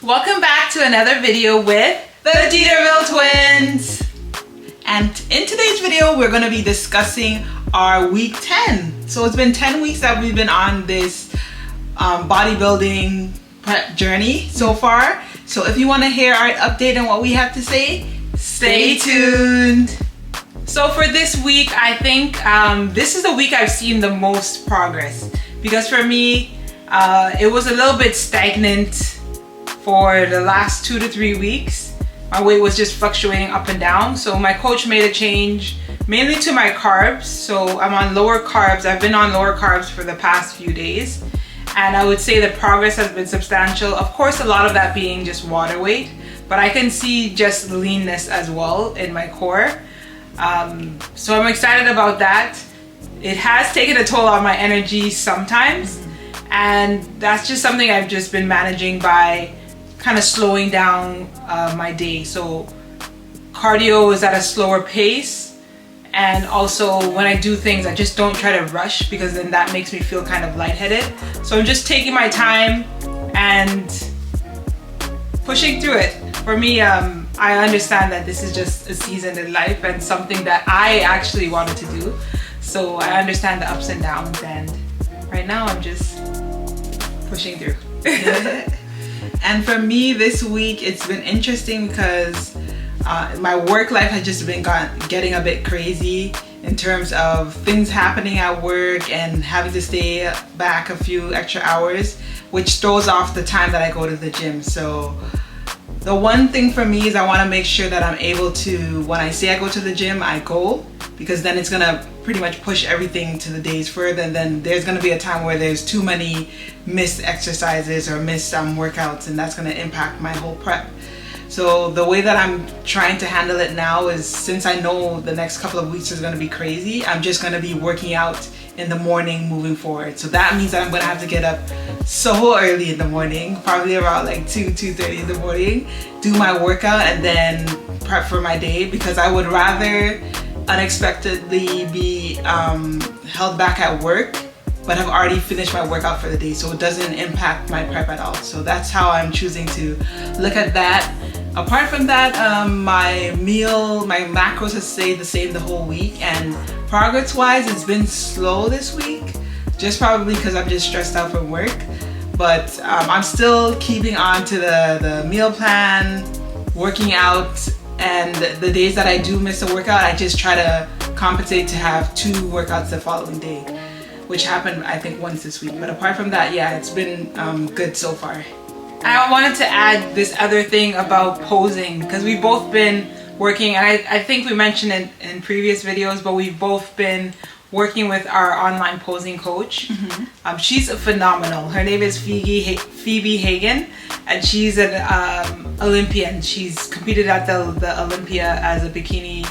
Welcome back to another video with the Dieterville Twins. And in today's video, we're going to be discussing our week 10. So it's been 10 weeks that we've been on this bodybuilding prep journey so far. So if you want to hear our update on what we have to say, stay tuned. So for this week, I think this is the week I've seen the most progress, because for me, it was a little bit stagnant for the last 2 to 3 weeks. My weight was just fluctuating up and down. So my coach made a change mainly to my carbs. So I'm on lower carbs. I've been on lower carbs for the past few days. And I would say the progress has been substantial. Of course, a lot of that being just water weight, but I can see just leanness as well in my core. So I'm excited about that. It has taken a toll on my energy sometimes. And that's just something I've just been managing by kind of slowing down my day. So cardio is at a slower pace, and also when I do things, I just don't try to rush, because then that makes me feel kind of lightheaded. So I'm just taking my time and pushing through it. For me, I understand that this is just a season in life and something that I actually wanted to do. So I understand the ups and downs, and right now I'm just pushing through. And for me this week, it's been interesting because my work life has just been getting a bit crazy in terms of things happening at work and having to stay back a few extra hours, which throws off the time that I go to the gym. So the one thing for me is I want to make sure that I'm able to, when I say I go to the gym, I go, because then it's gonna pretty much push everything to the days further, and then there's gonna be a time where there's too many missed exercises or missed workouts, and that's gonna impact my whole prep. So the way that I'm trying to handle it now is, since I know the next couple of weeks is gonna be crazy, I'm just gonna be working out in the morning moving forward. So that means that I'm gonna have to get up so early in the morning, probably around like 2:30 in the morning, do my workout and then prep for my day, because I would rather unexpectedly be held back at work but have already finished my workout for the day, so it doesn't impact my prep at all. So that's how I'm choosing to look at that. Apart from that, my macros have stayed the same the whole week, and progress wise it's been slow this week, just probably because I'm just stressed out from work. But I'm still keeping on to the meal plan, working out, and the days that I do miss a workout, I just try to compensate to have 2 workouts the following day, which happened I think once this week. But apart from that, yeah, it's been good so far. I wanted to add this other thing about posing, because we've both been working, and I think we mentioned it in previous videos, but we've both been working with our online posing coach. She's phenomenal. Her name is Phoebe Hagen, and she's an Olympian. She's competed at the Olympia as a bikini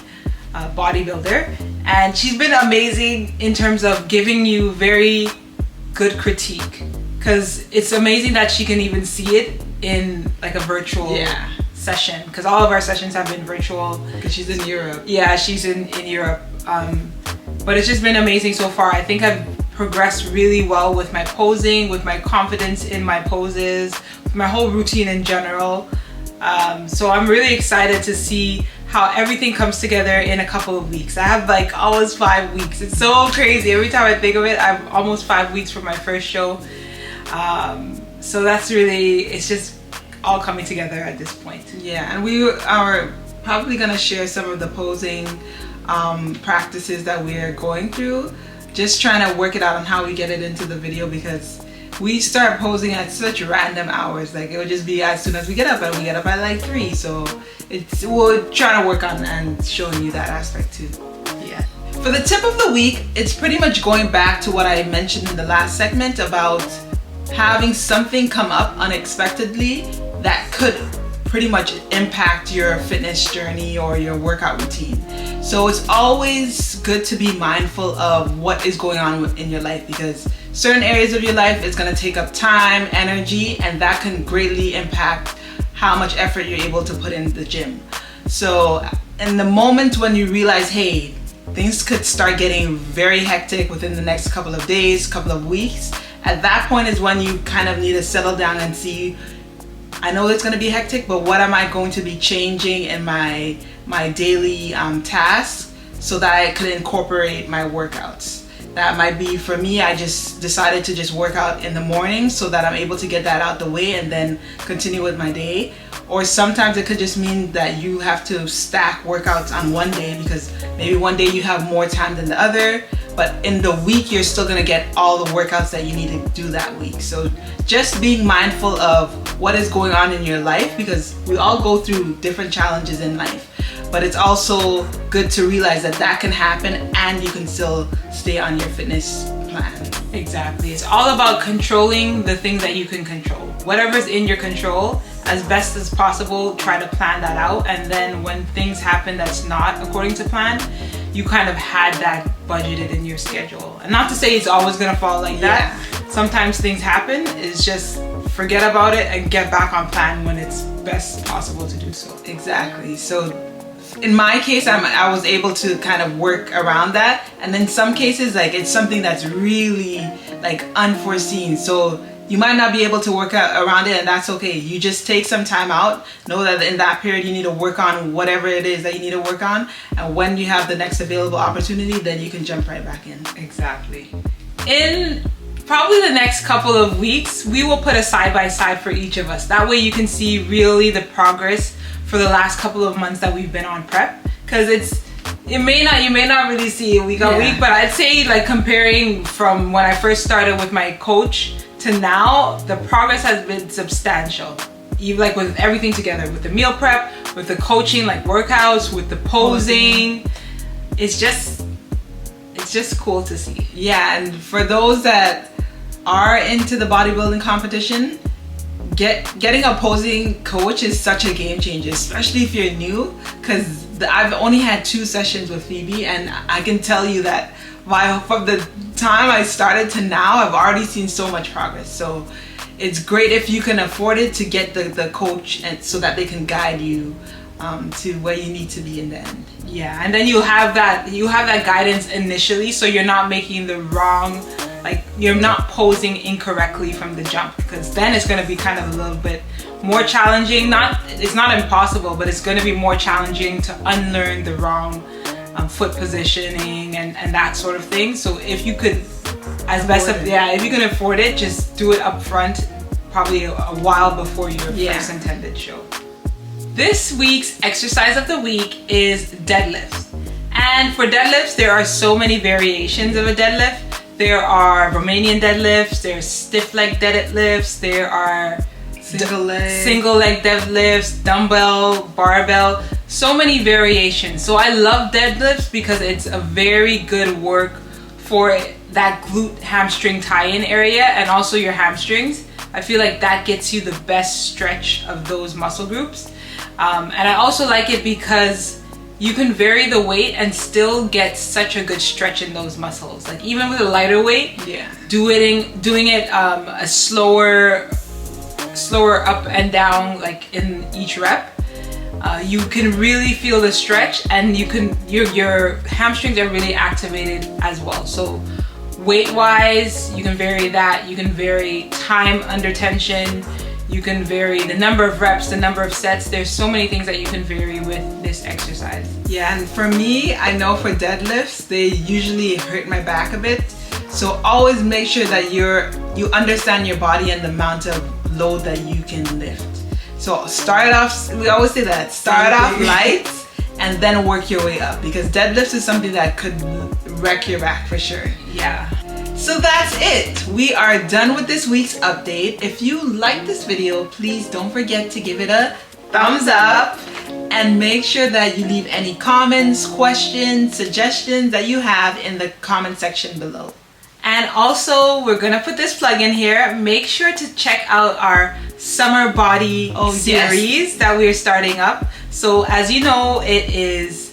bodybuilder, and she's been amazing in terms of giving you very good critique, because it's amazing that she can even see it in like a virtual session, because all of our sessions have been virtual, because she's in Europe. Yeah, she's in Europe. But it's just been amazing so far. I think I've progressed really well with my posing, with my confidence in my poses, with my whole routine in general. So I'm really excited to see how everything comes together in a couple of weeks. I have like almost 5 weeks. It's so crazy. Every time I think of it, I'm almost 5 weeks from my first show. So that's really, it's just all coming together at this point. Yeah, and we are probably gonna share some of the posing practices that we are going through, just trying to work it out on how we get it into the video, because we start posing at such random hours. Like, it would just be as soon as we get up, and we get up at like 3. So we're trying to work on and showing you that aspect too. Yeah. For the tip of the week, it's pretty much going back to what I mentioned in the last segment about having something come up unexpectedly that could pretty much impact your fitness journey or your workout routine. So it's always good to be mindful of what is going on in your life, because certain areas of your life is going to take up time, energy, and that can greatly impact how much effort you're able to put in the gym. So in the moment when you realize, hey, things could start getting very hectic within the next couple of days, couple of weeks, at that point is when you kind of need to settle down and see I know it's going to be hectic, but what am I going to be changing in my daily tasks so that I could incorporate my workouts? That might be, for me, I just decided to just work out in the morning so that I'm able to get that out the way and then continue with my day. Or sometimes it could just mean that you have to stack workouts on one day because maybe one day you have more time than the other, but in the week you're still gonna get all the workouts that you need to do that week. So just being mindful of what is going on in your life, because we all go through different challenges in life. But it's also good to realize that that can happen and you can still stay on your fitness plan. Exactly. It's all about controlling the things that you can control. Whatever's in your control, as best as possible, try to plan that out. And then when things happen that's not according to plan, you kind of had that budgeted in your schedule. And not to say it's always gonna fall like that. Sometimes things happen. It's just forget about it and get back on plan when it's best possible to do so. Exactly. So in my case, I was able to kind of work around that. And in some cases, like, it's something that's really like unforeseen. So you might not be able to work around it, and that's okay. You just take some time out. Know that in that period you need to work on whatever it is that you need to work on. And when you have the next available opportunity, then you can jump right back in. Exactly. In probably the next couple of weeks, we will put a side-by-side for each of us. That way you can see really the progress for the last couple of months that we've been on prep, because you may not really see it week on week, but I'd say, like, comparing from when I first started with my coach to now, the progress has been substantial. Even like with everything together, with the meal prep, with the coaching, like workouts, with the posing, it's just cool to see. Yeah, and for those that are into the bodybuilding competition, getting a posing coach is such a game changer, especially if you're new, because I've only had 2 sessions with Phoebe, and I can tell you that from the time I started to now, I've already seen so much progress. So it's great if you can afford it to get the coach, and so that they can guide you to where you need to be in the end. Yeah, and then you have that guidance initially, so you're not making the wrong, like, you're not posing incorrectly from the jump, because then it's going to be kind of a little bit more challenging. It's not impossible, but it's going to be more challenging to unlearn the wrong foot positioning and that sort of thing. So if you could, if you can afford it, just do it up front, probably a while before your first intended show. This week's exercise of the week is deadlifts. And for deadlifts, there are so many variations of a deadlift. There are Romanian deadlifts, there's stiff leg deadlifts, there are single leg deadlifts, dumbbell, barbell, so many variations. So I love deadlifts because it's a very good work for that glute hamstring tie-in area and also your hamstrings. I feel like that gets you the best stretch of those muscle groups. And I also like it because you can vary the weight and still get such a good stretch in those muscles. Like, even with a lighter weight, doing it a slower up and down, like in each rep, you can really feel the stretch, and your hamstrings are really activated as well. So weight wise, you can vary that. You can vary time under tension. You can vary the number of reps, the number of sets. There's so many things that you can vary with this exercise. Yeah, and for me, I know for deadlifts, they usually hurt my back a bit. So always make sure that you understand your body and the amount of load that you can lift. So start off, we always say that, start off light and then work your way up, because deadlifts is something that could wreck your back for sure. Yeah. So that's it. We are done with this week's update. If you like this video, please don't forget to give it a thumbs up, and make sure that you leave any comments, questions, suggestions that you have in the comment section below. And also, we're gonna put this plug in here. Make sure to check out our summer body series that we're starting up. So as you know, it is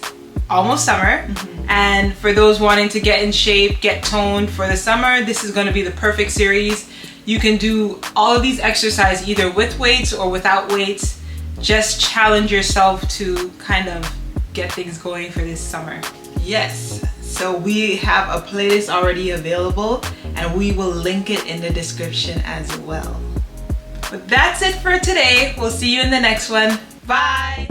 almost summer. And for those wanting to get in shape, get toned for the summer, this is going to be the perfect series. You can do all of these exercises either with weights or without weights. Just challenge yourself to kind of get things going for this summer. Yes. So we have a playlist already available, and we will link it in the description as well. But that's it for today. We'll see you in the next one. Bye.